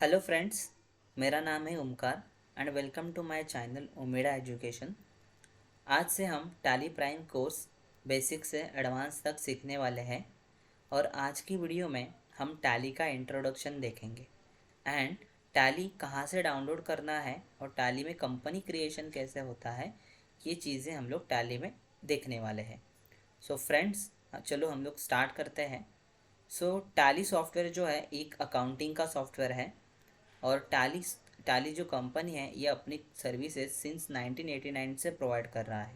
Hello friends, मेरा नाम है Omkar and welcome to my channel Omeda education. आज से हम टैली प्राइम कोर्स बेसिक से एडवांस तक सीखने वाले हैं और आज की वीडियो में हम टैली का इंट्रोडक्शन देखेंगे एंड टैली कहाँ से डाउनलोड करना है और टैली में कंपनी क्रिएशन कैसे होता है, ये चीज़ें हम लोग टैली में देखने वाले हैं। सो फ्रेंड्स, चलो हम लोग स्टार्ट करते हैं। सो टैली सॉफ्टवेयर जो है एक अकाउंटिंग का सॉफ्टवेयर है और टैली जो कंपनी है ये अपनी सर्विसेज सिंस 1989 से प्रोवाइड कर रहा है।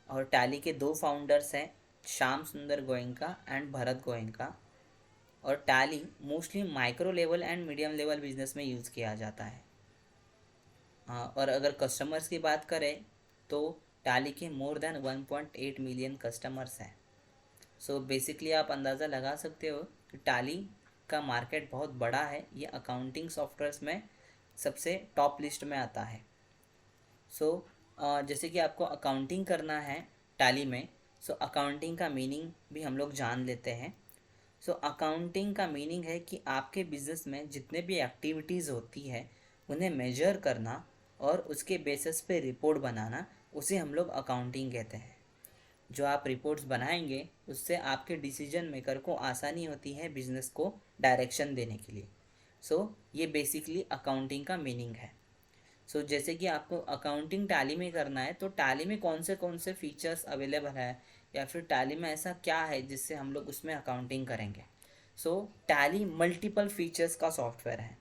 और टैली के दो फाउंडर्स हैं, श्याम सुंदर गोयनका एंड भरत गोयनका। और tally mostly micro level and medium level business में यूज़ किया जाता है। और अगर कस्टमर्स की बात करें तो टैली के मोर देन 1.8 मिलियन कस्टमर्स हैं। सो बेसिकली आप अंदाज़ा लगा सकते हो कि टैली का मार्केट बहुत बड़ा है, ये अकाउंटिंग सॉफ्टवेयर्स में सबसे टॉप लिस्ट में आता है। सो जैसे कि आपको अकाउंटिंग करना है टैली में, सो अकाउंटिंग का मीनिंग भी हम लोग जान लेते हैं। सो अकाउंटिंग का मीनिंग है कि आपके बिजनेस में जितने भी एक्टिविटीज़ होती है उन्हें मेजर करना और उसके बेसिस पे रिपोर्ट बनाना, उसे हम लोग अकाउंटिंग कहते हैं। जो आप रिपोर्ट्स बनाएंगे उससे आपके डिसीजन मेकर को आसानी होती है बिजनेस को डायरेक्शन देने के लिए। ये बेसिकली अकाउंटिंग का मीनिंग है। जैसे कि आपको अकाउंटिंग टैली में करना है तो टैली में कौन से फीचर्स अवेलेबल है या फिर टैली में ऐसा क्या है जिससे हम लोग उसमें अकाउंटिंग करेंगे। टैली मल्टीपल फीचर्स का सॉफ्टवेयर है।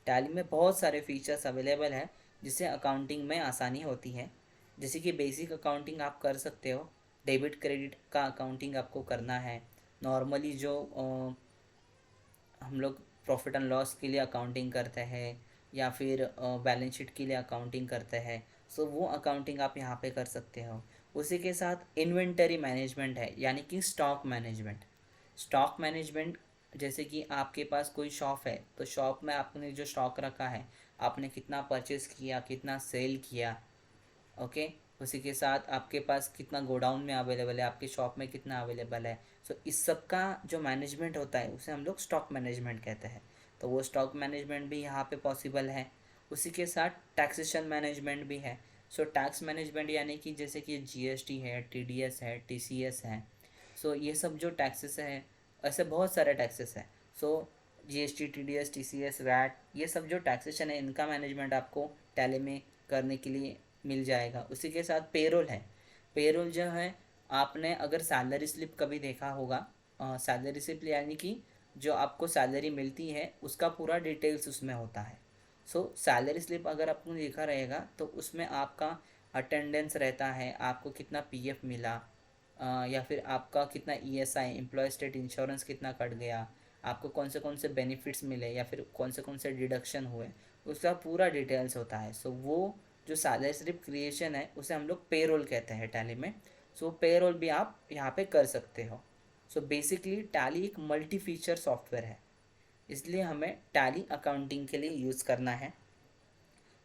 टैली में बहुत सारे फीचर्स अवेलेबल है जिससे अकाउंटिंग में आसानी होती है। जैसे कि बेसिक अकाउंटिंग आप कर सकते हो, डेबिट क्रेडिट का अकाउंटिंग आपको करना है। नॉर्मली जो हम लोग प्रॉफिट एंड लॉस के लिए अकाउंटिंग करते हैं या फिर बैलेंस शीट के लिए अकाउंटिंग करते हैं, वो अकाउंटिंग आप यहाँ पे कर सकते हो। उसी के साथ इन्वेंटरी मैनेजमेंट है, यानी कि स्टॉक मैनेजमेंट। स्टॉक मैनेजमेंट जैसे कि आपके पास कोई शॉप है तो शॉप में आपने जो स्टॉक रखा है, आपने कितना परचेस किया, कितना सेल किया, ओके। उसी के साथ आपके पास कितना गोडाउन में अवेलेबल है, आपके शॉप में कितना अवेलेबल है। इस सब का जो मैनेजमेंट होता है उसे हम लोग स्टॉक मैनेजमेंट कहते हैं। तो वो स्टॉक मैनेजमेंट भी यहाँ पे पॉसिबल है। उसी के साथ टैक्सेशन मैनेजमेंट भी है। टैक्स मैनेजमेंट यानी कि जैसे कि जीएसटी है, टीडीएस है, टीसीएस है। ये सब जो टैक्सेस है, ऐसे बहुत सारे टैक्सेस हैं। जीएसटी, टीडीएस, टीसीएस, वैट, ये सब जो टैक्सेशन है इनका मैनेजमेंट आपको टैली में करने के लिए मिल जाएगा। उसी के साथ पेरोल है। पेरोल जो है, आपने अगर सैलरी स्लिप कभी देखा होगा, सैलरी स्लिप यानी कि जो आपको सैलरी मिलती है उसका पूरा डिटेल्स उसमें होता है। सैलरी स्लिप अगर आपने देखा रहेगा तो उसमें आपका अटेंडेंस रहता है, आपको कितना पीएफ मिला, या फिर आपका कितना ईएसआई, एम्प्लॉय स्टेट इंश्योरेंस कितना कट गया, आपको कौन से बेनिफिट्स मिले या फिर कौन से डिडक्शन हुए, उसका पूरा डिटेल्स होता है। वो जो सैलरी स्लिप क्रिएशन है उसे हम लोग पेरोल कहते हैं टैली में। पेरोल भी आप यहाँ पे कर सकते हो। बेसिकली टैली एक मल्टी फीचर सॉफ्टवेयर है, इसलिए हमें टैली अकाउंटिंग के लिए यूज़ करना है।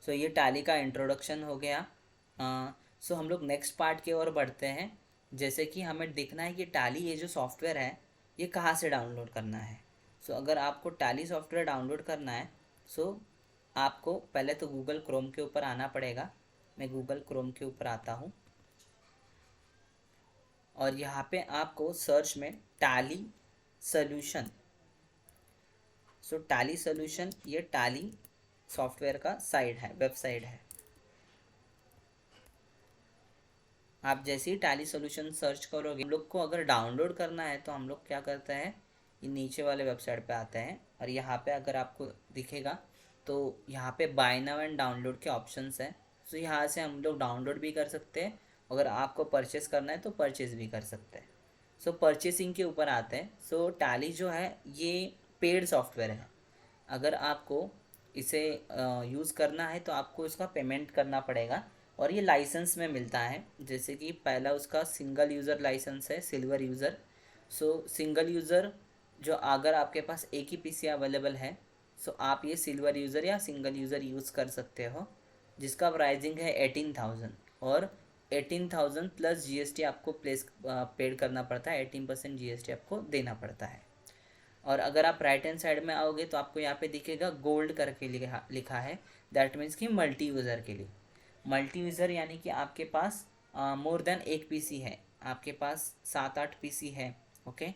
ये टैली का इंट्रोडक्शन हो गया। हम लोग नेक्स्ट पार्ट की ओर बढ़ते हैं। जैसे कि हमें देखना है कि टैली ये जो सॉफ्टवेयर है ये कहाँ से डाउनलोड करना है। अगर आपको टैली सॉफ्टवेयर डाउनलोड करना है, आपको पहले तो गूगल क्रोम के ऊपर आना पड़ेगा। मैं गूगल क्रोम के ऊपर आता हूँ और यहाँ पे आपको सर्च में टैली सोल्यूशन, टैली सोल्यूशन, ये टैली सॉफ्टवेयर का साइट है, वेबसाइट है। आप जैसे ही टैली सोल्यूशन सर्च करोगे, हम लोग को अगर डाउनलोड करना है तो हम लोग क्या करते हैं, ये नीचे वाले वेबसाइट पे आते हैं और यहाँ पे अगर आपको दिखेगा तो यहाँ पे बाय नाउ एंड डाउनलोड के ऑप्शंस हैं। यहाँ से हम लोग डाउनलोड भी कर सकते हैं, अगर आपको परचेस करना है तो परचेस भी कर सकते हैं। परचेसिंग के ऊपर आते हैं। टैली जो है ये पेड सॉफ्टवेयर है। अगर आपको इसे यूज़ करना है तो आपको इसका पेमेंट करना पड़ेगा और ये लाइसेंस में मिलता है। जैसे कि पहला उसका सिंगल यूज़र लाइसेंस है, सिल्वर यूज़र। सिंगल यूज़र जो अगर आपके पास एक ही पीसी अवेलेबल है, आप ये सिल्वर यूज़र या सिंगल यूज़र यूज़ कर सकते हो, जिसका प्राइसिंग है 18,000। और 18,000 प्लस जीएसटी आपको पेड करना पड़ता है, 18% जीएसटी आपको देना पड़ता है। और अगर आप राइट हैंड साइड में आओगे तो आपको यहाँ पे दिखेगा गोल्ड करके लिखा है। दैट मीन्स कि मल्टी यूज़र के लिए। मल्टी यूज़र यानी कि आपके पास मोर देन एक पीसी है, आपके पास 7-8 पीसी है, ओके,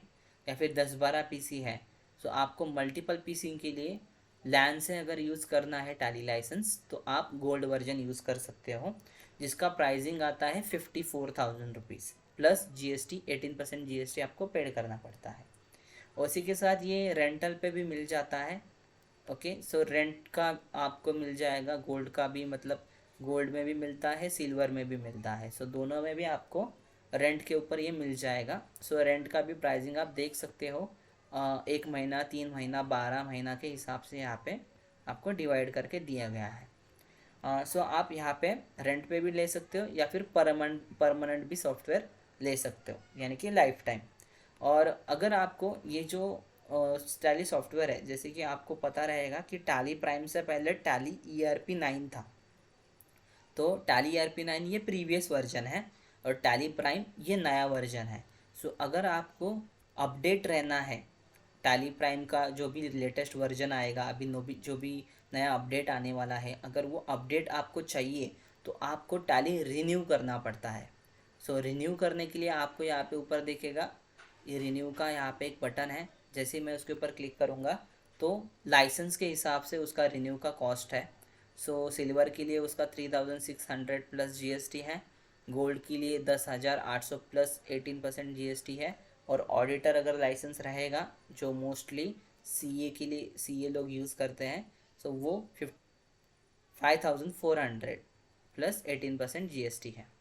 या फिर 10-12 पीसी है। सो आपको मल्टीपल पीसी के लिए लैन से अगर यूज़ करना है टैली लाइसेंस तो आप गोल्ड वर्जन यूज़ कर सकते हो, जिसका प्राइसिंग आता है 54,000 रुपीज़ प्लस GST। 18% GST आपको पेड करना पड़ता है। उसी के साथ ये रेंटल पे भी मिल जाता है। ओके, सो रेंट का आपको मिल जाएगा गोल्ड का भी, मतलब गोल्ड में भी मिलता है, सिल्वर में भी मिलता है। सो दोनों में भी आपको रेंट के ऊपर ये मिल जाएगा। सो रेंट का भी प्राइसिंग आप देख सकते हो, 1 महीना, 3 महीना, 12 महीना के हिसाब से यहाँ पे आपको डिवाइड करके दिया गया है। सो आप यहाँ पे रेंट पे भी ले सकते हो या फिर परमानेंट भी सॉफ्टवेयर ले सकते हो, यानी कि लाइफ टाइम। और अगर आपको ये जो टैली सॉफ्टवेयर है, जैसे कि आपको पता रहेगा कि टैली प्राइम से पहले टैली ERP 9 था, तो टैली ERP 9 ये प्रीवियस वर्जन है और टैली प्राइम ये नया वर्जन है। सो अगर आपको अपडेट रहना है, टैली प्राइम का जो भी लेटेस्ट वर्जन आएगा, अभी जो भी नया अपडेट आने वाला है, अगर वो अपडेट आपको चाहिए तो आपको टैली रिन्यू करना पड़ता है। सो रिन्यू करने के लिए आपको यहाँ पे ऊपर दिखेगा, ये रिन्यू का यहाँ पे एक बटन है। जैसे ही मैं उसके ऊपर क्लिक करूँगा तो लाइसेंस के हिसाब से उसका रिन्यू का कॉस्ट है। सो सिल्वर के लिए उसका 3,600 प्लस GST है, गोल्ड के लिए 10,800 प्लस 18% GST है, और ऑडिटर अगर लाइसेंस रहेगा जो मोस्टली CA के लिए CA लोग यूज़ करते हैं, सो वो 5,400 प्लस 18% GST है।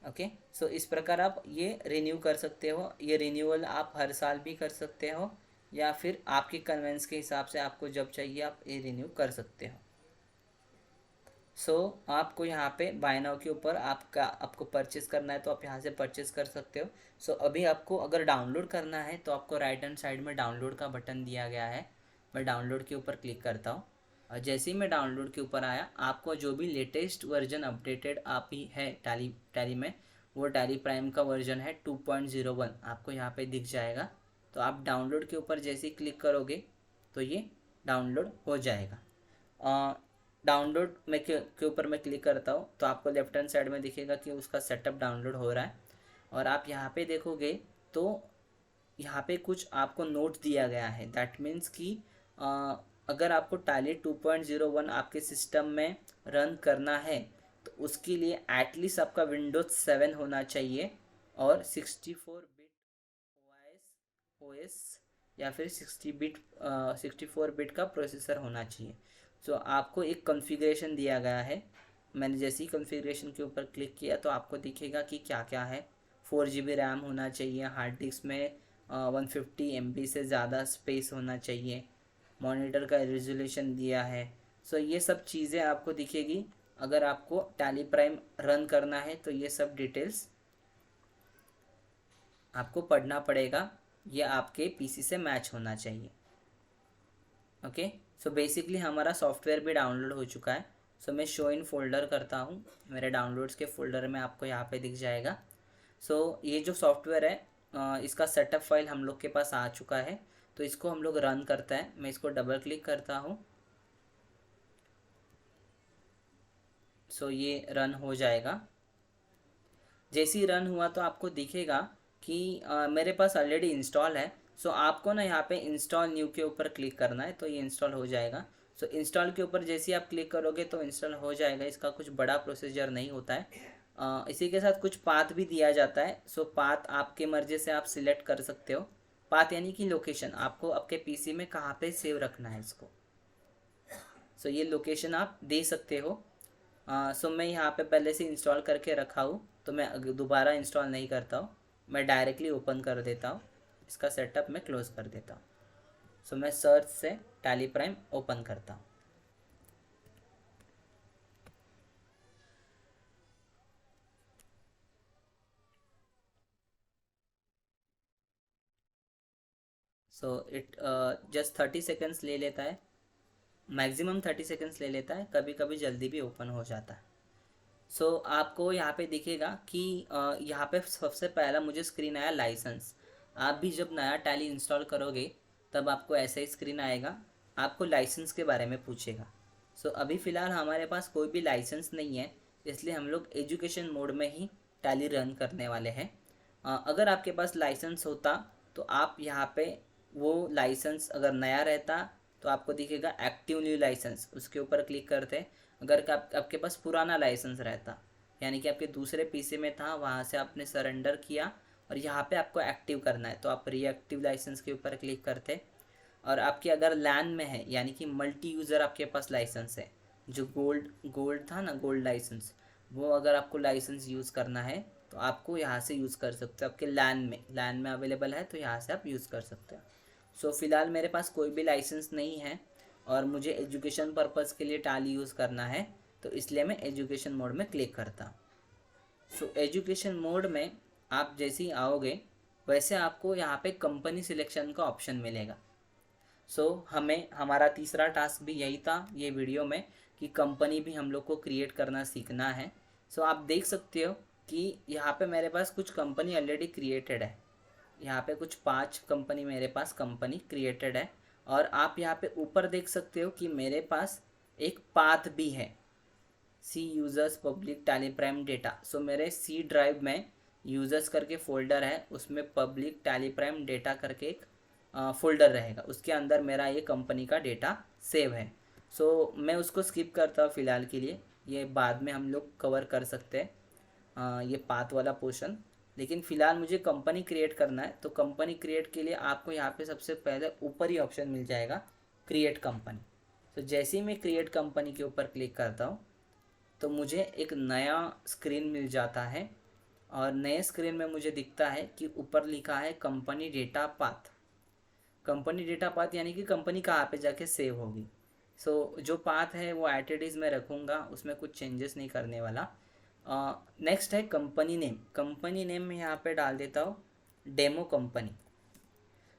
ओके, सो इस प्रकार आप ये रिन्यू कर सकते हो। ये रिन्यूअल आप हर साल भी कर सकते हो या फिर आपके कन्वेंस के हिसाब से आपको जब चाहिए आप ये रिन्यू कर सकते हो। सो आपको यहाँ पे बाय नाउ के ऊपर आपको परचेस करना है तो आप यहाँ से परचेस कर सकते हो। सो अभी आपको अगर डाउनलोड करना है तो आपको राइट हैंड साइड में डाउनलोड का बटन दिया गया है। मैं डाउनलोड के ऊपर क्लिक करता हूँ और जैसे ही मैं डाउनलोड के ऊपर आया, आपको जो भी लेटेस्ट वर्जन अपडेटेड आप ही है टैली में, वो टैली प्राइम का वर्जन है 2.01 आपको यहाँ पे दिख जाएगा। तो आप डाउनलोड के ऊपर जैसे ही क्लिक करोगे तो ये डाउनलोड हो जाएगा। डाउनलोड में के ऊपर मैं क्लिक करता हूँ तो आपको लेफ्ट हैंड साइड में दिखेगा कि उसका सेटअप डाउनलोड हो रहा है। और आप यहाँ पे देखोगे तो यहाँ पे कुछ आपको नोट दिया गया है। दैट मीन्स कि अगर आपको टैली 2.01 आपके सिस्टम में रन करना है तो उसके लिए एटलीस्ट आपका विंडोज 7 होना चाहिए और 64 बिट OS या फिर 64 बिट का प्रोसेसर होना चाहिए। सो आपको एक कॉन्फ़िगरेशन दिया गया है। मैंने जैसे ही कॉन्फ़िगरेशन के ऊपर क्लिक किया तो आपको दिखेगा कि क्या क्या है। 4 GB रैम होना चाहिए, हार्ड डिस्क में 150 MB से ज़्यादा स्पेस होना चाहिए, मॉनिटर का रेजोल्यूशन दिया है। सो ये सब चीज़ें आपको दिखेगी। अगर आपको टैली प्राइम रन करना है तो ये सब डिटेल्स आपको पढ़ना पड़ेगा, ये आपके पीसी से मैच होना चाहिए। ओके, सो बेसिकली हमारा सॉफ्टवेयर भी डाउनलोड हो चुका है। सो मैं शो इन फोल्डर करता हूँ, मेरे डाउनलोड्स के फोल्डर में आपको यहाँ पे दिख जाएगा। सो ये जो सॉफ्टवेयर है इसका सेटअप फाइल हम लोग के पास आ चुका है। तो इसको हम लोग रन करता है। मैं इसको डबल क्लिक करता हूँ। सो ये रन हो जाएगा। जैसे ही रन हुआ तो आपको दिखेगा कि मेरे पास ऑलरेडी इंस्टॉल है। सो आपको ना यहाँ पे इंस्टॉल न्यू के ऊपर क्लिक करना है तो ये इंस्टॉल हो जाएगा। सो इंस्टॉल के ऊपर जैसे ही आप क्लिक करोगे तो इंस्टॉल हो जाएगा। इसका कुछ बड़ा प्रोसीजर नहीं होता है। इसी के साथ कुछ पाथ भी दिया जाता है। सो पाथ आपके मर्जी से आप सिलेक्ट कर सकते हो। पाथ यानी कि लोकेशन, आपको आपके पीसी में कहाँ पे सेव रखना है इसको। सो ये लोकेशन आप दे सकते हो। सो मैं यहाँ पे पहले से इंस्टॉल करके रखा हूँ तो मैं दोबारा इंस्टॉल नहीं करता हूँ, मैं डायरेक्टली ओपन कर देता हूँ। इसका सेटअप मैं क्लोज़ कर देता हूँ। सो मैं सर्च से टैली प्राइम ओपन करता हूँ। सो इट जस्ट 30 सेकेंड्स ले लेता है, मैक्सिमम 30 सेकेंड्स ले लेता है, कभी कभी जल्दी भी ओपन हो जाता है। सो आपको यहाँ पे दिखेगा कि यहाँ पे सबसे पहला मुझे स्क्रीन आया लाइसेंस। आप भी जब नया टैली इंस्टॉल करोगे तब आपको ऐसा ही स्क्रीन आएगा, आपको लाइसेंस के बारे में पूछेगा। सो अभी फ़िलहाल हमारे पास कोई भी लाइसेंस नहीं है, इसलिए हम लोग एजुकेशन मोड में ही टैली रन करने वाले हैं। अगर आपके पास लाइसेंस होता तो आप यहाँ पे वो लाइसेंस अगर नया रहता तो आपको दिखेगा एक्टिव न्यू लाइसेंस, उसके ऊपर क्लिक करते। अगर आपके पास पुराना लाइसेंस रहता, यानी कि आपके दूसरे पीसी में था, वहाँ से आपने सरेंडर किया और यहाँ पे आपको एक्टिव करना है, तो आप रीएक्टिव लाइसेंस के ऊपर क्लिक करते। और आपके अगर लैन में है, यानी कि मल्टी यूज़र आपके पास लाइसेंस है, जो गोल्ड गोल्ड था ना, गोल्ड लाइसेंस, वो अगर आपको लाइसेंस यूज़ करना है तो आपको यहाँ से यूज़ कर सकते हो। आपके लैन में अवेलेबल है तो यहाँ से आप यूज़ कर सकते हो। सो फ़िलहाल मेरे पास कोई भी लाइसेंस नहीं है और मुझे एजुकेशन पर्पज़ के लिए टैली यूज़ करना है, तो इसलिए मैं एजुकेशन मोड में क्लिक करता हूँ। सो एजुकेशन मोड में आप जैसे ही आओगे वैसे आपको यहाँ पे कंपनी सिलेक्शन का ऑप्शन मिलेगा। हमें हमारा तीसरा टास्क भी यही था ये वीडियो में, कि कंपनी भी हम लोग को क्रिएट करना सीखना है। आप देख सकते हो कि यहाँ पे मेरे पास कुछ कंपनी ऑलरेडी क्रिएटेड है। यहाँ पे कुछ 5 कंपनी मेरे पास कंपनी क्रिएटेड है, और आप यहाँ पे ऊपर देख सकते हो कि मेरे पास एक पाथ भी है, C users public Tally Prime data. मेरे सी ड्राइव में यूज़र्स करके फ़ोल्डर है, उसमें पब्लिक टैली प्राइम डेटा करके एक फ़ोल्डर रहेगा, उसके अंदर मेरा ये कंपनी का डेटा सेव है। मैं उसको स्किप करता हूँ फ़िलहाल के लिए, ये बाद में हम लोग कवर कर सकते हैं ये पाथ वाला पोर्शन। लेकिन फ़िलहाल मुझे कंपनी क्रिएट करना है, तो कंपनी क्रिएट के लिए आपको यहाँ पे सबसे पहले ऊपर ही ऑप्शन मिल जाएगा क्रिएट कंपनी। जैसे ही मैं क्रिएट कंपनी के ऊपर क्लिक करता हूँ तो मुझे एक नया स्क्रीन मिल जाता है, और नए स्क्रीन में मुझे दिखता है कि ऊपर लिखा है company data path. Company data path यानी कि कंपनी कहाँ पे जाके सेव होगी। जो पाथ है वो एट इट इज़ मैं रखूँगा, उसमें कुछ चेंजेस नहीं करने वाला। नेक्स्ट है कंपनी नेम। कंपनी नेम में यहाँ पे डाल देता हूँ डेमो कंपनी।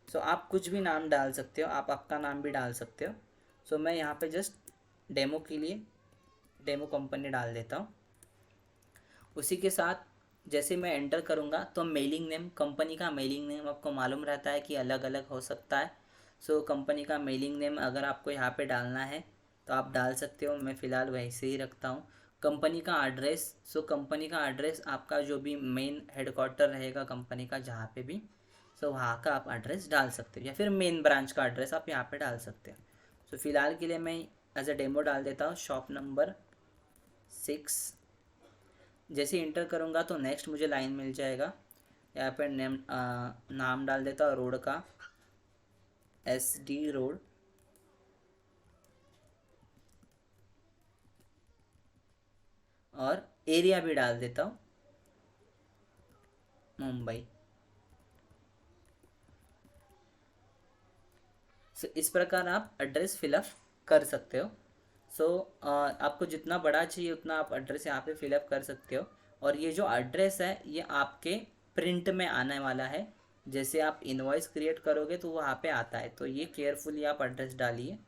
आप कुछ भी नाम डाल सकते हो, आप आपका नाम भी डाल सकते हो। मैं यहाँ पे जस्ट डेमो के लिए डेमो कंपनी डाल देता हूँ। उसी के साथ जैसे मैं एंटर करूँगा तो मेलिंग नेम, कंपनी का मेलिंग नेम आपको मालूम रहता है कि अलग अलग हो सकता है। कंपनी का मेलिंग नेम अगर आपको यहाँ पे डालना है तो आप डाल सकते हो, मैं फ़िलहाल वैसे ही रखता हूँ। कंपनी का एड्रेस, कंपनी का एड्रेस आपका जो भी मेन हेडक्वार्टर रहेगा कंपनी का जहाँ पे भी, वहाँ का आप एड्रेस डाल सकते हो, या फिर मेन ब्रांच का एड्रेस आप यहाँ पे डाल सकते हो। फ़िलहाल के लिए मैं एज अ डेमो डाल देता हूँ शॉप नंबर 6। जैसे इंटर करूँगा तो नेक्स्ट मुझे लाइन मिल जाएगा, यहाँ पर नाम डाल देता हूँ रोड का, SD रोड, और एरिया भी डाल देता हूँ मुंबई। इस प्रकार आप एड्रेस फिलअप कर सकते हो। आपको जितना बड़ा चाहिए उतना आप एड्रेस यहाँ पे फिलअप कर सकते हो। और ये जो एड्रेस है ये आपके प्रिंट में आने वाला है, जैसे आप इनवॉइस क्रिएट करोगे तो वहाँ पे आता है, तो ये केयरफुली आप एड्रेस डालिए।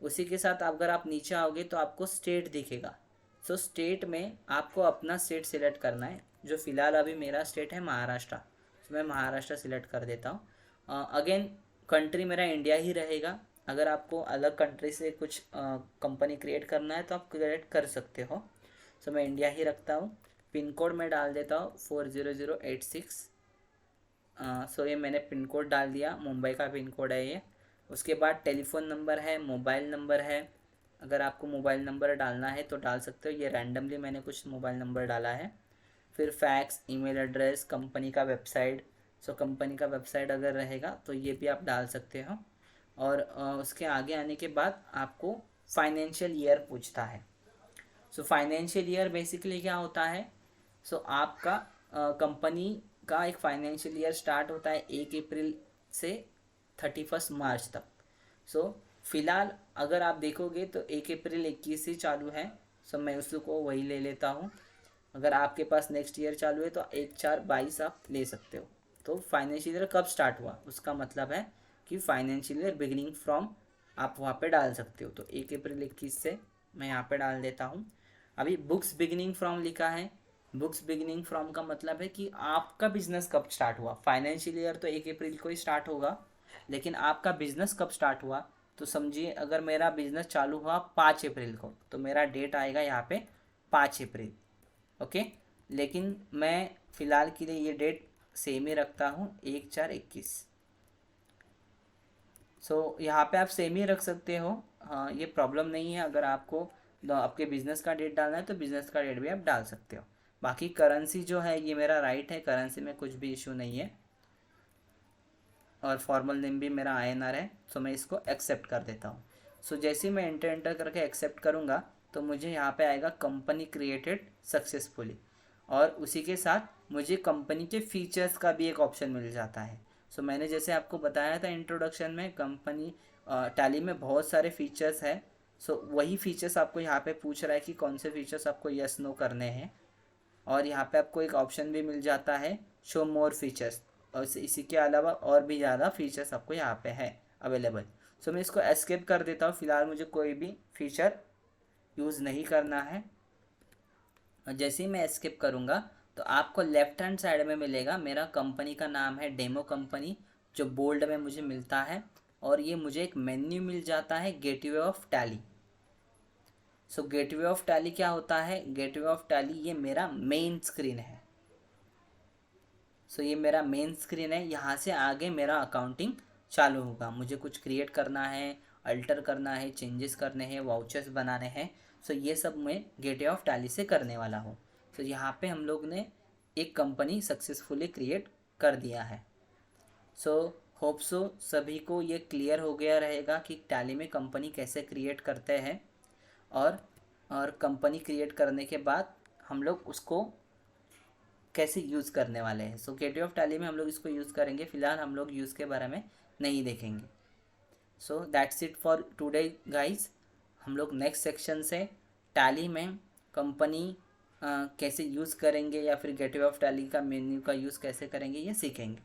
उसी के साथ अगर आप नीचे आओगे तो आपको स्टेट दिखेगा। स्टेट में आपको अपना स्टेट सिलेक्ट करना है, जो फ़िलहाल अभी मेरा स्टेट है महाराष्ट्र, मैं महाराष्ट्र सिलेक्ट कर देता हूँ। अगेन कंट्री मेरा इंडिया ही रहेगा। अगर आपको अलग कंट्री से कुछ कंपनी क्रिएट करना है तो आप क्रिएट कर सकते हो। मैं इंडिया ही रखता हूँ। पिन कोड में डाल देता हूँ 40086। ये मैंने पिन कोड डाल दिया, मुंबई का पिन कोड है ये। उसके बाद टेलीफ़ोन नंबर है, मोबाइल नंबर है, अगर आपको मोबाइल नंबर डालना है तो डाल सकते हो, ये रैंडमली मैंने कुछ मोबाइल नंबर डाला है। फिर फैक्स, ईमेल एड्रेस, कंपनी का वेबसाइट, कंपनी का वेबसाइट अगर रहेगा तो ये भी आप डाल सकते हो। और उसके आगे आने के बाद आपको फाइनेंशियल ईयर पूछता है। फाइनेंशियल ईयर बेसिकली क्या होता है, आपका कंपनी का एक फाइनेंशियल ईयर स्टार्ट होता है 1 अप्रैल से 31 मार्च तक। फ़िलहाल अगर आप देखोगे तो 1 अप्रैल 21 से चालू है, मैं उसको वही ले लेता हूँ। अगर आपके पास नेक्स्ट ईयर चालू है तो 1/4/22 आप ले सकते हो। तो फाइनेंशियल ईयर कब स्टार्ट हुआ उसका मतलब है कि फाइनेंशियल ईयर बिगिनिंग फ्रॉम आप वहाँ पे डाल सकते हो। तो 1 अप्रैल 21 से मैं यहाँ पे डाल देता हूँ। अभी बुक्स बिगिनिंग फ्रॉम लिखा है, बुक्स बिगिनिंग फ्रॉम का मतलब है कि आपका बिजनेस कब स्टार्ट हुआ। फाइनेंशियल ईयर तो 1 अप्रैल को ही स्टार्ट होगा, लेकिन आपका बिजनेस कब स्टार्ट हुआ, तो समझिए अगर मेरा बिजनेस चालू हुआ 5 अप्रैल को, तो मेरा डेट आएगा यहाँ पे 5 अप्रैल। ओके, लेकिन मैं फ़िलहाल के लिए ये डेट सेम ही रखता हूँ, 1/4/21। यहाँ पे आप सेम ही रख सकते हो, हाँ ये प्रॉब्लम नहीं है। अगर आपको आपके बिजनेस का डेट डालना है तो बिजनेस का डेट भी आप डाल सकते हो। बाकी करेंसी जो है ये मेरा राइट है, करेंसी में कुछ भी इशू नहीं है, और फॉर्मल नेम भी मेरा INR है, सो मैं इसको एक्सेप्ट कर देता हूँ। जैसे ही मैं एंटर करके एक्सेप्ट करूँगा तो मुझे यहाँ पे आएगा कंपनी क्रिएटेड सक्सेसफुली, और उसी के साथ मुझे कंपनी के फीचर्स का भी एक ऑप्शन मिल जाता है। मैंने जैसे आपको बताया था इंट्रोडक्शन में, कंपनी टैली में बहुत सारे फीचर्स है। वही फीचर्स आपको यहाँ पे पूछ रहा है कि कौन से फीचर्स आपको यस नो करने हैं, और यहाँ पे आपको एक ऑप्शन भी मिल जाता है शो मोर फीचर्स, और इसी के अलावा और भी ज़्यादा फीचर्स आपको यहाँ पे है अवेलेबल। मैं इसको एस्केप कर देता हूँ, फिलहाल मुझे कोई भी फीचर यूज़ नहीं करना है। और जैसे ही मैं एस्केप करूँगा तो आपको लेफ्ट हैंड साइड में मिलेगा, मेरा कंपनी का नाम है डेमो कंपनी, जो बोल्ड में मुझे मिलता है, और ये मुझे एक मेन्यू मिल जाता है gateway of tally. Gateway of tally क्या होता है, गेटवे ऑफ टैली ये मेरा मेन स्क्रीन है। ये मेरा मेन स्क्रीन है, यहाँ से आगे मेरा अकाउंटिंग चालू होगा। मुझे कुछ क्रिएट करना है, अल्टर करना है, चेंजेस करने हैं, वाउचर्स बनाने हैं, ये सब मैं गेटवे ऑफ टैली से करने वाला हूँ। यहाँ पे हम लोग ने एक कंपनी सक्सेसफुली क्रिएट कर दिया है। होप सो सभी को ये क्लियर हो गया रहेगा कि टैली में कंपनी कैसे क्रिएट करते हैं, और कंपनी क्रिएट करने के बाद हम लोग उसको कैसे यूज़ करने वाले हैं। गेटवे ऑफ टैली में हम लोग इसको यूज़ करेंगे, फिलहाल हम लोग यूज़ के बारे में नहीं देखेंगे। That's it for today guys. हम लोग नेक्स्ट सेक्शन से टैली में कंपनी कैसे यूज़ करेंगे, या फिर गेटवे ऑफ टैली का मेन्यू का यूज़ कैसे करेंगे, ये सीखेंगे।